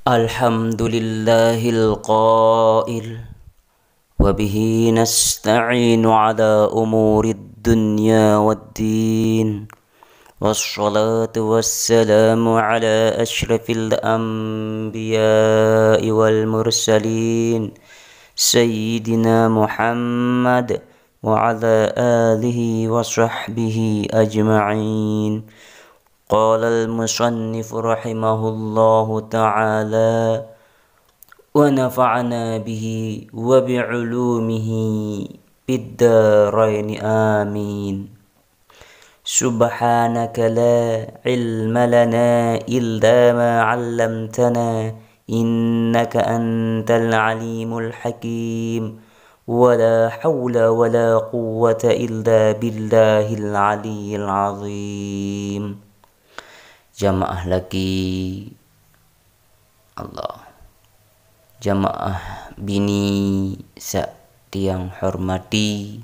الحمد لله القائل وبه نستعين على أمور الدنيا والدين والصلاة والسلام على أشرف الأنبياء والمرسلين سيدنا محمد وعلى آله وصحبه أجمعين. قال المصنف رحمه الله تعالى ونفعنا به وبعلومه بالدارين آمين. سبحانك لا علم لنا إلا ما علمتنا إنك أنت العليم الحكيم ولا حول ولا قوة إلا بالله العلي العظيم. Jamaah lagi Allah, jamaah bini sa tiang hormati,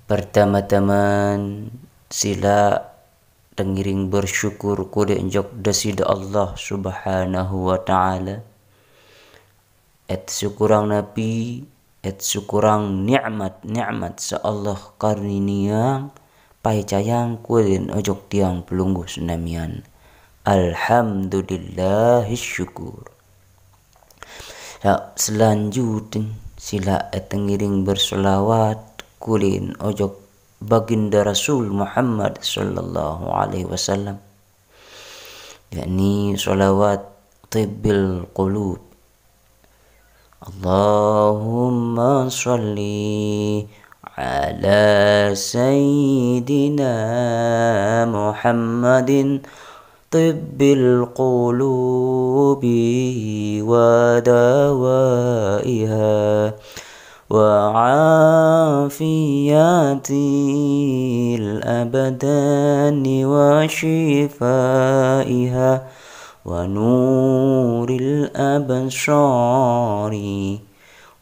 pertama-tama sila tengiring bersyukur kuda enjok dasida Allah subhanahu wa ta'ala et syukurang nabi et syukurang ni'mat sa Allah karniniang pai cayang kulen ojok tiang pelunggu senamian. Alhamdulillahis syukur. Selanjutnya sila tengiring bersolawat kulen ojok baginda Rasul Muhammad sallallahu alaihi wasallam, yakni solawat tibbil qulub. Allahumma sholli ala sayyidina Muhammadin tibbil qulubi wa dawaiha wa afiyatil abdani wa shifaiha wa nuril absari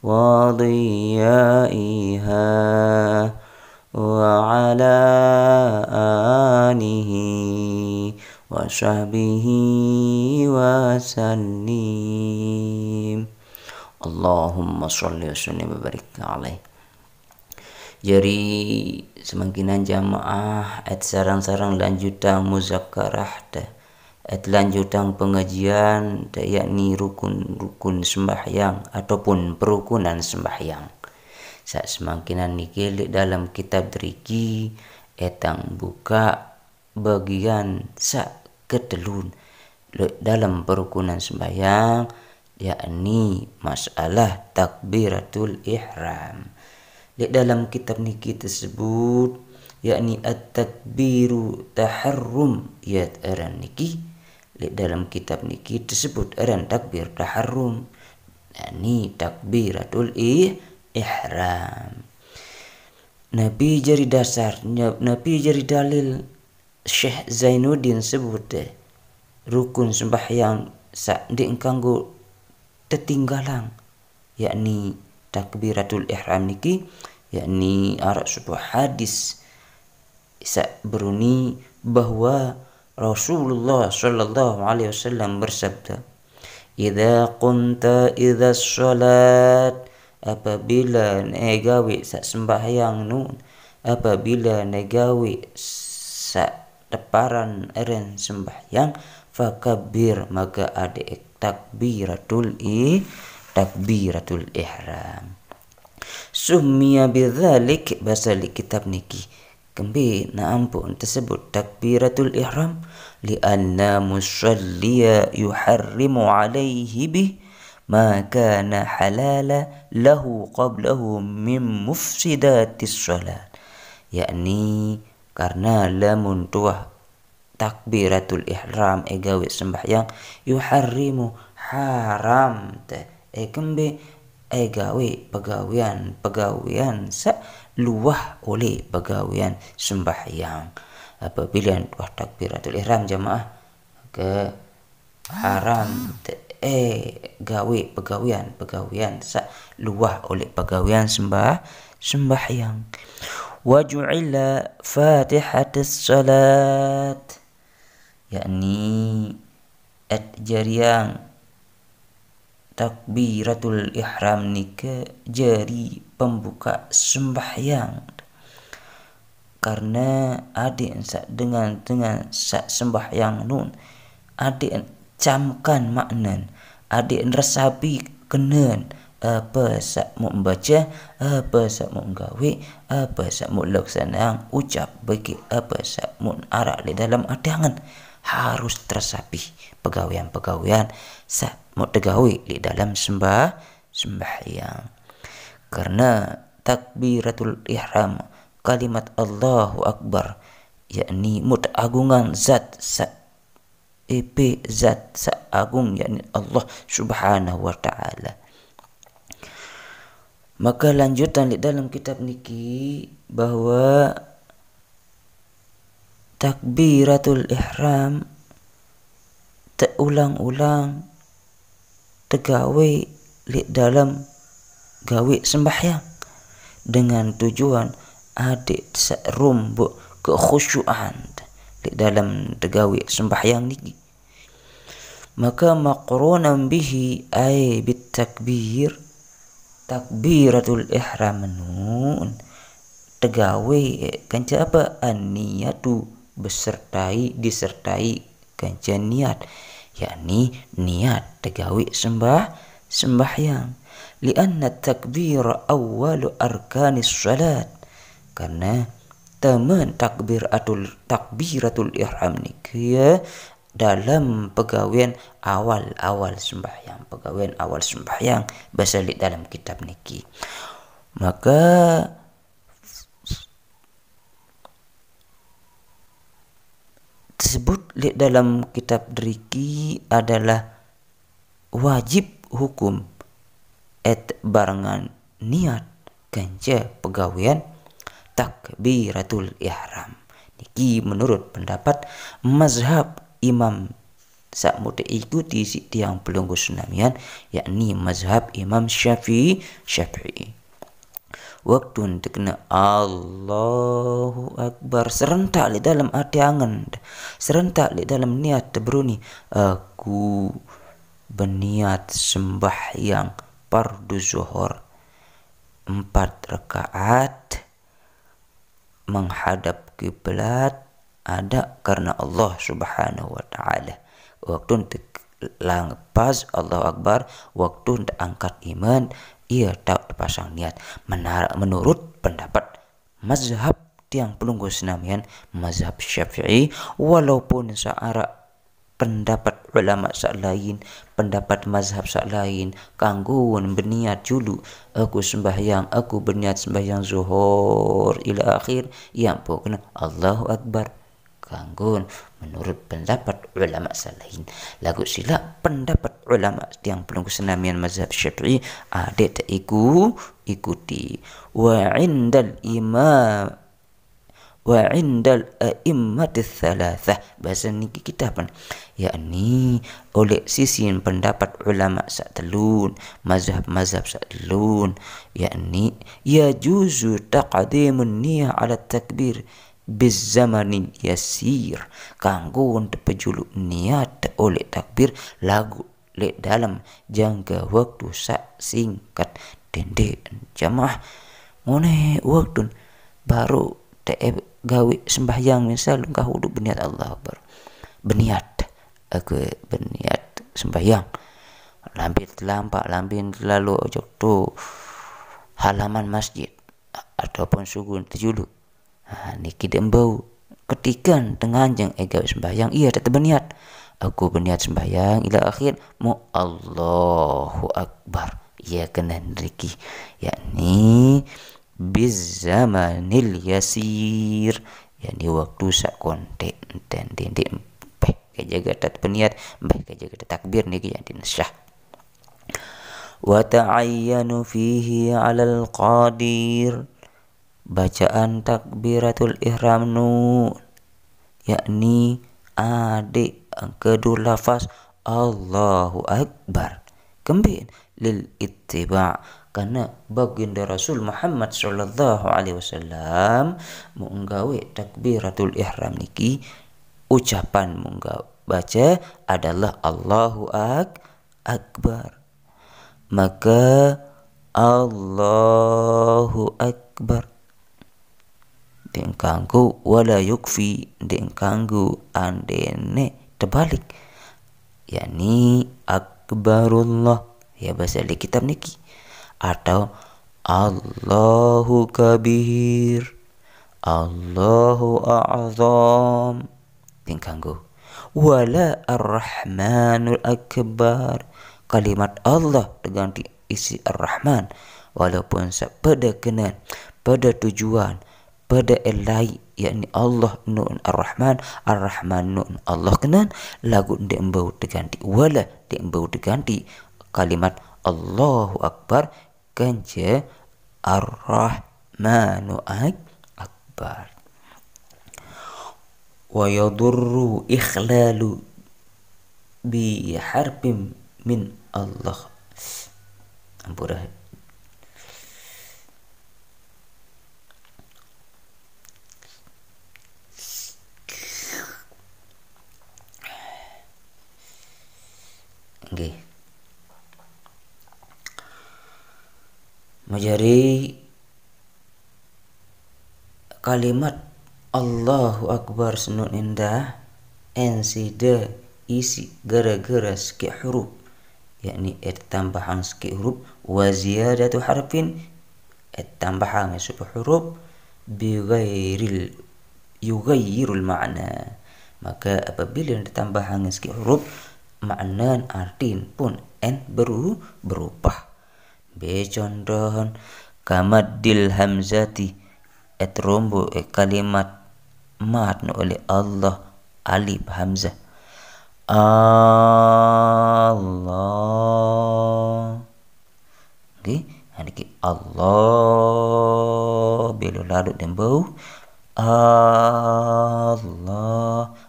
wa diyaiha wa ala alihi wa sahbihi wa sallim. Allahumma sholli wa sallim wa barik alaih. Jadi semakinan jamaah et sarang-sarang lanjutan muzakkarah dah et lanjutan pengajian dah, yakni rukun sembahyang ataupun perukunan sembahyang. Saat semakinan nikil dalam kitab driki etang buka bagian sa ketelun dalam perukunan sembahyang, yakni masalah takbiratul ihram. Di dalam kitab niki tersebut yakni at-takbiru taharrum yat aran niki. Di dalam kitab niki tersebut aran takbir taharrum, yakni takbiratul ihram. Nabi jari dasarnya, Nabi jari dalil Syekh Zainuddin sebut rukun sembahyang sa di engkanggo tertinggalang, yakni takbiratul ihram niki, yakni arak sebuah hadis sa beruni bahwa Rasulullah sallallahu alaihi wasallam bersabda, "Idza qumta idza shalat", apabila negawi sa sembahyang nun, apabila negawi sa deparan eren sembahyang, fakabbir, maka ada takbiratul ihram. Summiya bidzalik, bahasa li kitab niki kembe na ampun tersebut takbiratul ihram lianna musalliya yuharrimu alaihi bih ma kana halala lahu qablahu min mufsidatis salat, yakni karena lamun tuah takbiratul ihram egawe sembahyang yuharrimu haram te kembe egawe pegawaian sa luah oleh pegawaian sembahyang. Apabila tuah takbiratul ihram jamaah ke haram te gawe pegawaian sa luah oleh pegawaian sembahyang. Waju'ila fatihatis salat, yakni jariang takbiratul ihram nika jari pembuka sembahyang, karena adik dengan sembahyang nun adik camkan maknan, adik resapi kenen apa sak mau membaca, apa sak mau gawe, apa sak mau laksana ucap bagi apa sak mau arak di dalam adangan harus tersapi pegawaian sak mau tegawe di dalam sembahyang. Karena takbiratul ihram kalimat Allahu Akbar yakni mutagungan zat zat agung yakni Allah Subhanahu wa taala. Maka lanjutan di dalam kitab niki bahwa takbiratul ihram terulang-ulang tegawe di dalam gawe sembahyang dengan tujuan adik serumbu kekhusyuan di dalam tegawe sembahyang niki. Maka maqrunan bihi ay bit takbiratul ihram nun tegawe kanca apa an-niyatu disertai kanca niat, yakni niat tegawe sembahyang. Lianna takbir awwalu arkanis salat, karena teman takbiratul ihram niki ya dalam pegawaian awal sembahyang, bahasa di dalam kitab niki. Maka tersebut di dalam kitab driki adalah wajib hukum barengan niat kanca pegawaian takbiratul ihram niki menurut pendapat mazhab imam sak muda ikuti si tiang pelunggu sunamian, yakni mazhab Imam Syafi'i. Waktu kena Allahu Akbar serentak di dalam hati angan, serentak di dalam niat beruni aku berniat sembahyang fardu zuhur 4 rakaat menghadap kiblat ada karena Allah Subhanahu wa taala. Waktu untuk langpas Allahu Akbar, waktu untuk angkat iman ia tak pasang niat. Menurut pendapat mazhab tiang pelunggu senamian mazhab Syafi'i, walaupun searah pendapat ulama sak lain, pendapat mazhab sak lain kangguan berniat dulu aku sembahyang, aku berniat sembahyang zuhur ila akhir yang pokoknya Allahu Akbar kanggun menurut pendapat ulama salahin. Lagu sila pendapat ulama yang pelunggu senamian mazhab Syafi'i ada tak ikuti wa indal a'immatis thalathah, bahasa niki kitaban yakni oleh sisi pendapat ulama sak telun, mazhab sak telun, yakni ya juzu taqdimun niyah ala takbir bizamanin yasir, kanggo untuk pejuluk niat oleh takbir lagu le dalam jangka waktu sak singkat dendek jamaah ngone waktu baru gawe sembahyang misal kau duduk berniat Allah Akbar, aku berniat sembahyang lampin lalu ojok tu halaman masjid ataupun sugun terjuluk niki dembau ketikan tenganjang gawe sembahyang ia tetap berniat aku berniat sembahyang ila akhir mu Allahu Akbar ia kena niki yakni bizamanil yasir, yakni waktu sak kontek dan dendek baik kajaga tat berniat baik kajaga takbir niki yang dinasyah wa ta'ayyanu fihi 'alal qadir, bacaan takbiratul ihram nun yakni adik kedua lafaz Allahu Akbar kembali lil ittiba', karena baginda Rasul Muhammad sallallahu alaihi wasallam menggawe takbiratul ihram niki ucapan baca adalah Allahu Akbar. Maka Allahu Akbar dengkanggu wala yukfi dengkanggu andene terbalik, yakni akbarullah ya bahasa di kitab niki, atau Allahu kabir, Allahu a'zam dengkanggu, wala ar-rahmanul akbar. Kalimat Allah dengan diisi ar-Rahman walaupun pada kenan pada tujuan pada elai, yakni Allah nun ar-Rahman, ar-Rahman nun Allah kenan lagu diembau diganti wala diembau diganti kalimat Allahu Akbar kanje ar-Rahmanu akbar. Wa yadurru ikhlalu bi harfin min Allah. Ampura. Okay. Majari kalimat Allahu Akbar senun indah ensida isi gara-gara sikit huruf, yakni tambahan sikit huruf, wa ziyadatu harfin tambahan sebuah huruf bighairil yughayyirul ma'na. Maka apabila ditambahkan sikit huruf, makna artin pun berubah. Contoh kamaddil hamzati rombo kalimat mat oleh Allah alif hamzah Allah. Okay. Niki Allah belu lalu dembau Allah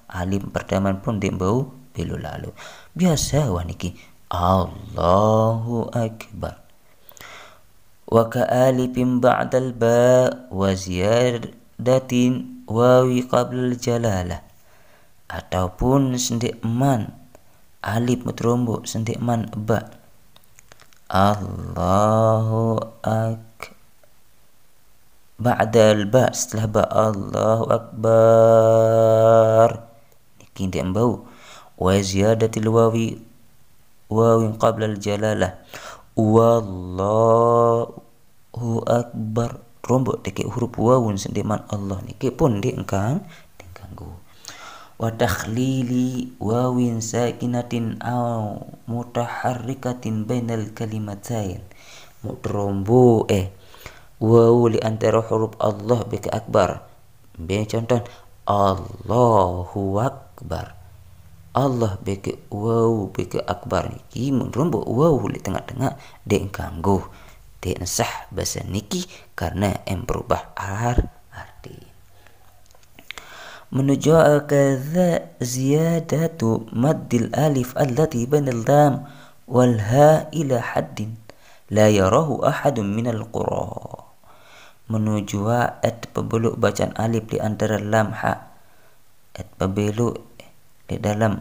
alif pertama pun dembau belu lalu biasa waniki Allahu Akbar. Wa ka'alifin ba'dal ba wa ziyadatin wawi qabla jalalah, ataupun sendik man alif mutrombo sendik man ba Allahu ba'dal ba setelah ba Allahu Akbar niki dembau wa ziyadatil wawi qabla al jalalah wallahu akbar rombok teke huruf wawun sendiman Allah niki pun diengkang diganggu. Wa takhlili wawin sakinatin aw mutaharrikatin bainal kalimatain mutrombo wawu li antara huruf Allah bika akbar. Contoh Allahu Akbar, Allah beke wow beke akbar niki mun rombo wow di tengah-tengah dek ganggu dek sah bahasa niki karena berubah arti. Menuju kadza ziyadatu maddil alif allati bainal lam wal ha ila haddin la yarahu ahadun minal qura. Menuju at pebeluk bacaan alif di antara lam ha at pebeluk di dalam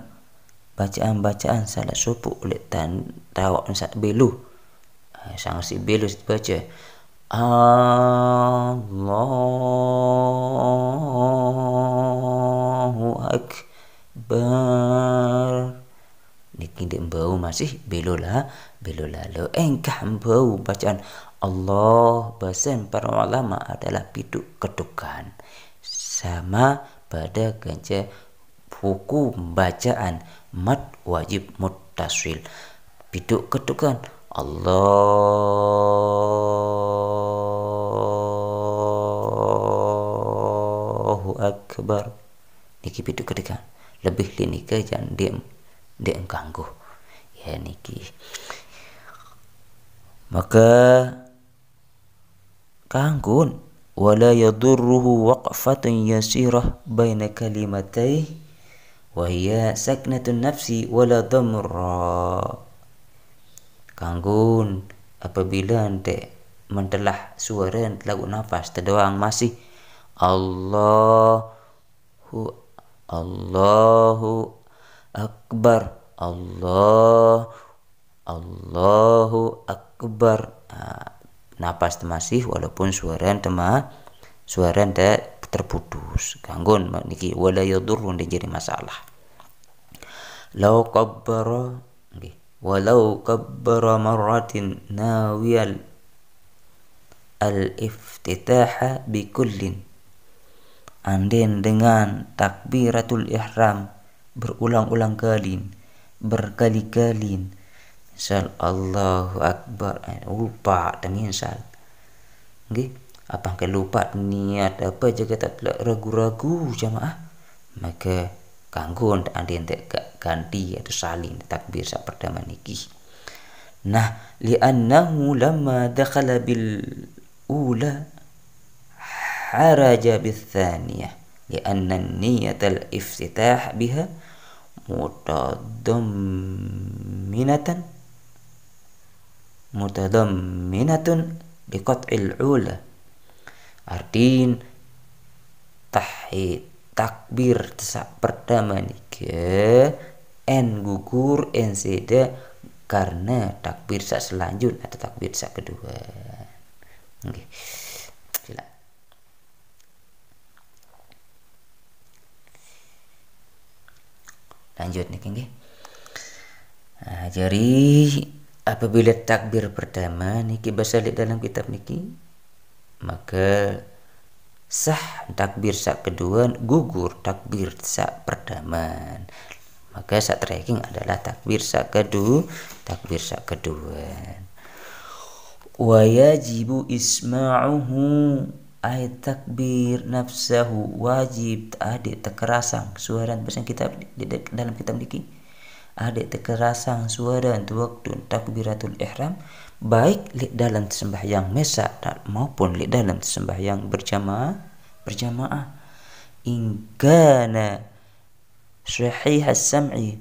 bacaan-bacaan salah supu oleh tawak sak belu sang si belu baca Allahu Akbar niki bau masih belu lalu engkah bau bacaan Allah bahasan para ulama adalah piduk ketukan sama pada ganja hukum bacaan mad wajib muttasil piduk ketukan Allahu Akbar niki piduk ketukan lebih linika jangan dia ganggu ya niki. Maka kanggun wala yadurruhu waqfatun yasirah baina kalimatai wa hiya saknatun nafsi wala dhamra. Kanggun apabila ente mentelah suara lagu nafas terdoang masih Allahu akbar, Allahu akbar. Napas masih walaupun suara terputus. Ganggun niki wala yadurrun jadi masalah. Lau kabbara nggih, walau kabbara marratin nawiyal al-iftitaha bikullin. Anden dengan takbiratul ihram berulang-ulang kali, berkali-kali. Misal Allahu akbar, lupa dan misal. Nggih, apa ke lupa niat apa jaga tak ragu-ragu jamaah, maka kanggo ande entek ganti atau salin takbir sak pertama niki. Nah, li'annahu lamma dakhala bil ula haraja bil thaniyah li'anna niyatal iftitah biha mutadamminatun liqat'il ula. Artin takbir sak pertama nika en gugur en seda karena takbir sak selanjut atau takbir sak kedua. Okay. Sila. Lanjut nih nggih. Jadi apabila takbir pertama niki bahasa dalam kitab niki, maka sah takbir sak kedua, gugur takbir sak pertama. Maka sak tracking adalah takbir sak kedua. Wa yajibu isma'uhu ay takbir nafsahu, wajib adik tekerasang suara bahasa kitab dalam kitab niki. Adik tekerasang suara waktu takbiratul ihram, baik dalam sembahyang mesa maupun dalam sembahyang berjamaah. In kana sahih as-sam'i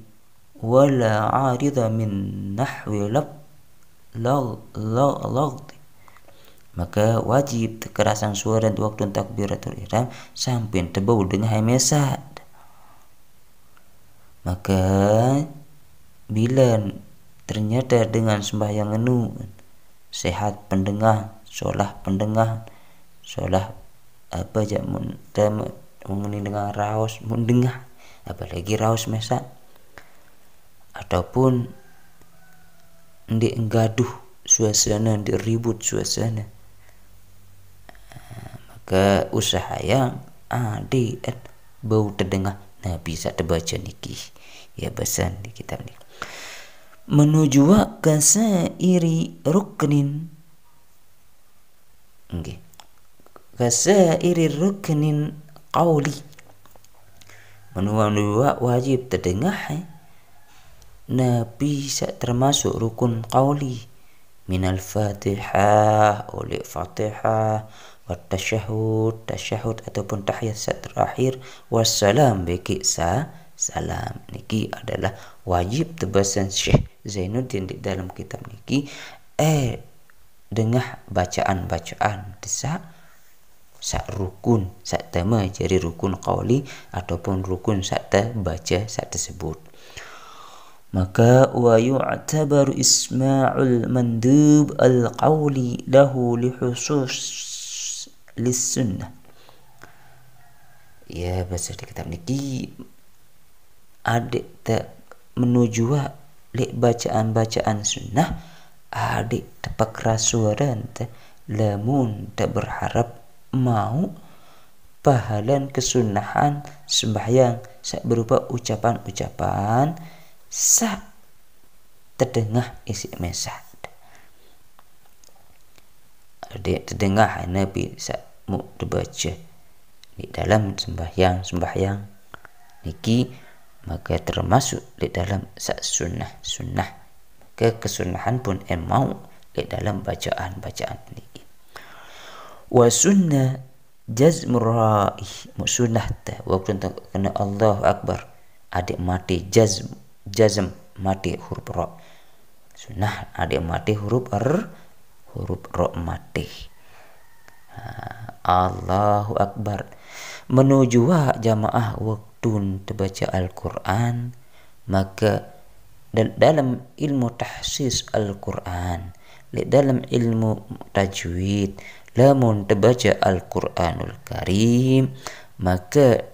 wala 'arida min nahwi lagd, maka wajib kekerasan suara waktu takbiratul ihram sampai tebau dengan mesa. Maka bila ternyata dengan sembahyang anu sehat pendengar, solah apa aja mengenai dengan raos mendengar, apalagi raos mesa ataupun di gaduh suasana, di ribut suasana, maka usaha yang di bau terdengar bisa terbaca niki ya bahasan di kitab ni menuju ke sairi ruknin. Okay. Kasairi ruknin qawli, menuju wajib terdengar nabi termasuk rukun qawli minal fatihah oleh fatihah wa tasyahud ataupun tahiyat terakhir wassalam beki salam niki adalah wajib tebasan Syekh Zainuddin di dalam kitab niki dengar bacaan sak rukun sak tema jadi rukun qauli ataupun rukun sak baca sak tersebut. Maka wa yu'tabaru isma'ul mandub al-qawli lahu lihusus lis-sunnah. Ya bahasa di kitab niki adik tak menuju bacaan sunnah, adik tepak rasuran lamun tak berharap mau pahalan kesunahan sembahyang sak berupa ucapan-ucapan sak terdengar isi mesa. Adik terdengar Nabi sak mu dibaca di dalam sembahyang niki, maka termasuk di dalam sak sunnah kesunahan pun mau di dalam bacaan niki. Wa sunnah jazmur raih sunnah waktu kena Allahu akbar adik mati jazm mati huruf ra, sunnah adik mati huruf ra mati. Allahu akbar menuju jamaah waktu terbaca Al-Quran, Maka dalam ilmu tahsis Al-Quran, dalam ilmu tajwid, lamun terbaca Al-Quranul Karim, maka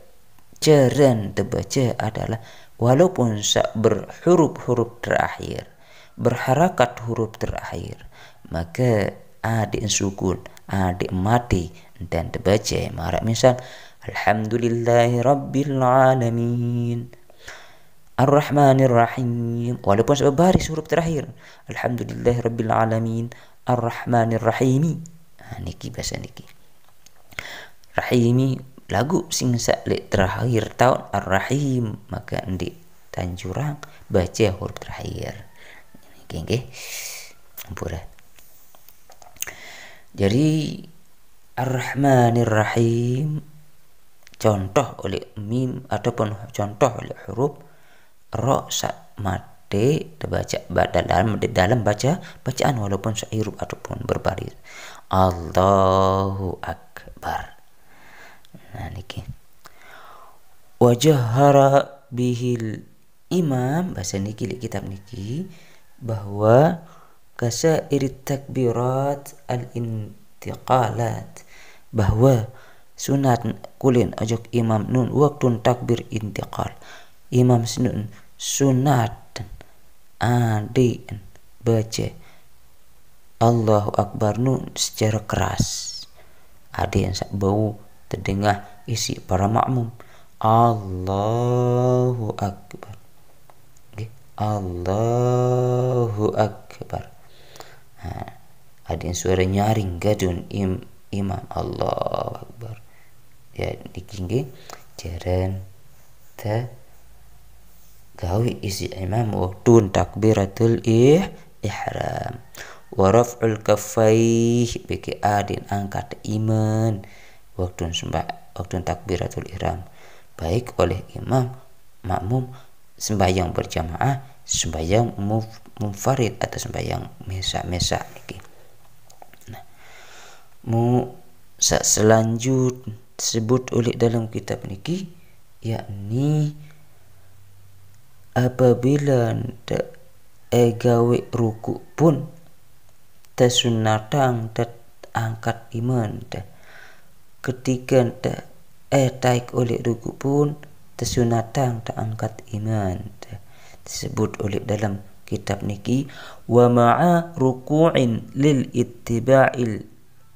cara terbaca adalah walaupun berhuruf-huruf terakhir, berharakat huruf terakhir, maka adik sukun, adik mati dan terbaca. Maka misal Alhamdulillahi Rabbil Alamin, Ar-Rahmanir Rahim, walaupun sebaris huruf terakhir, Alhamdulillahi Rabbil Alamin, Ar-Rahmanir Rahimi. Niki bahasa niki. Rahimi lagu sing sak terakhir tahun Ar-Rahim, maka di tanjurang baca huruf terakhir. Nggih. Ampura. Jadi Ar-Rahmanir Rahim contoh oleh mim ataupun contoh oleh huruf ro sak mate terbaca dalam bacaan walaupun seirup ataupun berbaris. Allahu Akbar. Nah niki. Wajahara bihil imam, bahasa niki di kitab niki, bahwa kasairit takbirat al-intiqalat, bahwa sunat kulin ajak imam nun waktu takbir intiqal. Imam nun sunat adik baca Allahu Akbar nun secara keras. Ada yang sak bau terdengar isi para makmum. Allahu Akbar. Okay. Allahu Akbar. Ada yang suara nyaring gadun imam Allahu Akbar. Ya dikinggi jaran ta gawi isi imam waktu takbiratul ihram. Wa raf'ul kaffaih biki adin angkat iman waktu takbiratul ihram, baik oleh imam makmum sembahyang berjamaah, sembahyang munfarid atau sembahyang mesa niki. Nah, selanjut disebut oleh dalam kitab niki, yakni apabila gawe ruku pun tasunatang angkat iman ketika taik oleh ruku pun tasunatang angkat iman disebut oleh dalam kitab niki, wa ma'a ruku'in lil ittiba'il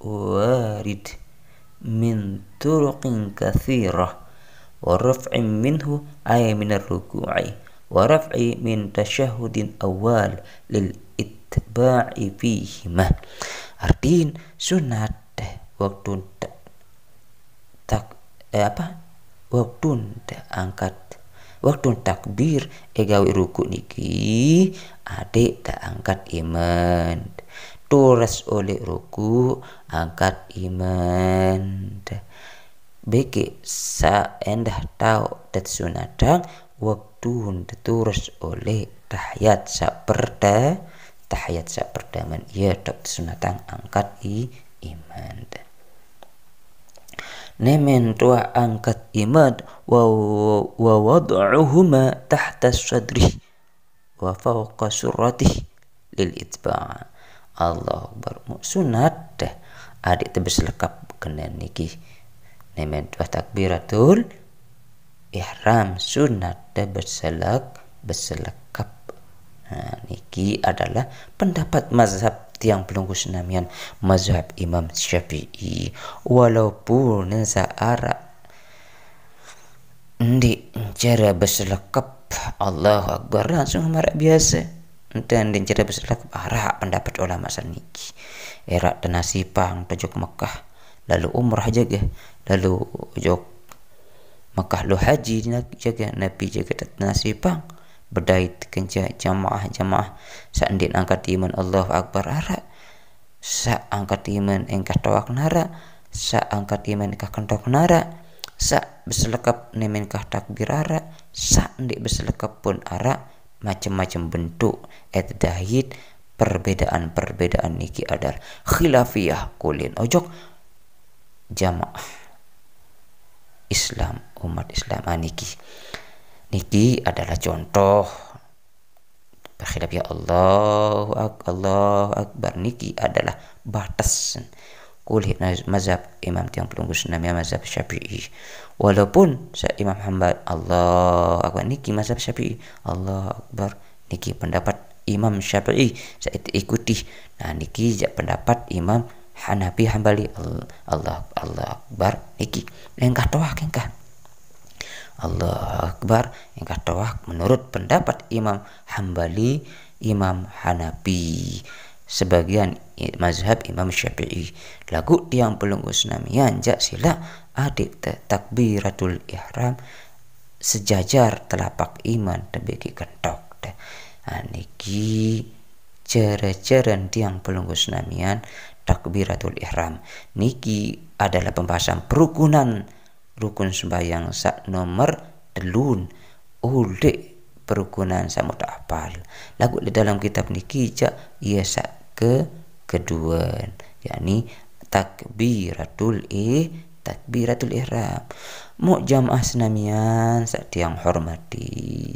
warid min turuqin kathirah wa raf'in minhu ay min ar-ruku'i wa raf'i min tasyahudin awal lil itba'i fihima. Artiin sunat waktu waktu takbir gawe ruku niki adik tak angkat iman, turas oleh ruku angkat iman. Beki sa endah tahu dat sunatang waktu terus oleh tahiyat perdaman ia tak sunatang angkat iman. Nemen tua angkat iman wa wad'uhuma tahta sadri wa fawqa surratih lil itba'. Allah Akbar. Sunat adik terbeselekap kena niki. Nemen tua takbiratul ihram sunat berselekap. Niki adalah pendapat mazhab tiang pelunggu senamian, mazhab Imam Syafi'i. Walaupun searah di cara berselekap Allahu Akbar langsung marak biasa, dan di cara berselekap arah pendapat ulama saniki. Era tenasipang tajok Mekah lalu umrah jaga, lalu jok Mekah lu haji jaga, Nabi jaga tenasipang berdait kenca jamaah saandin angkat iman Allahu Akbar ara sa angkat iman engkah tawak nara, sa angkat iman engkah kentok nara, sa berselekap nemen kah takbir ara, sa ndik berselekap pun ara, macam-macam bentuk dahid perbedaan niki adalah khilafiyah kulin ojok jamaah Islam, umat Islam aniki. Niki adalah contoh berkhilaf ya Allahu Akbar niki adalah batas kulit mazhab Imam Tiang Pelunggu Senamnya mazhab Syafi'i. Walaupun Imam Hambal Allahu Akbar niki mazhab Syafi'i, Allahu Akbar niki pendapat Imam Syafi'i saya ikuti. Nah niki pendapat Imam Hanafi Hambali Allah Akbar niki engkah toah engkah Allah Akbar engkah toah menurut pendapat Imam Hambali, Imam Hanafi, sebagian mazhab Imam Syafi'i. Lagu tiang pelunggu senamian jak sila adik takbiratul ihram sejajar telapak iman tebeki kentok. Niki cere-ceren tiang pelunggu senamian takbiratul ihram niki adalah pembahasan perukunan rukun sembahyang sak nomor telun oleh perukunan sama tak apal lagu di dalam kitab niki jak ia sak kedua yakni takbiratul ihram. Mu jamaah senamian sak tiang hormati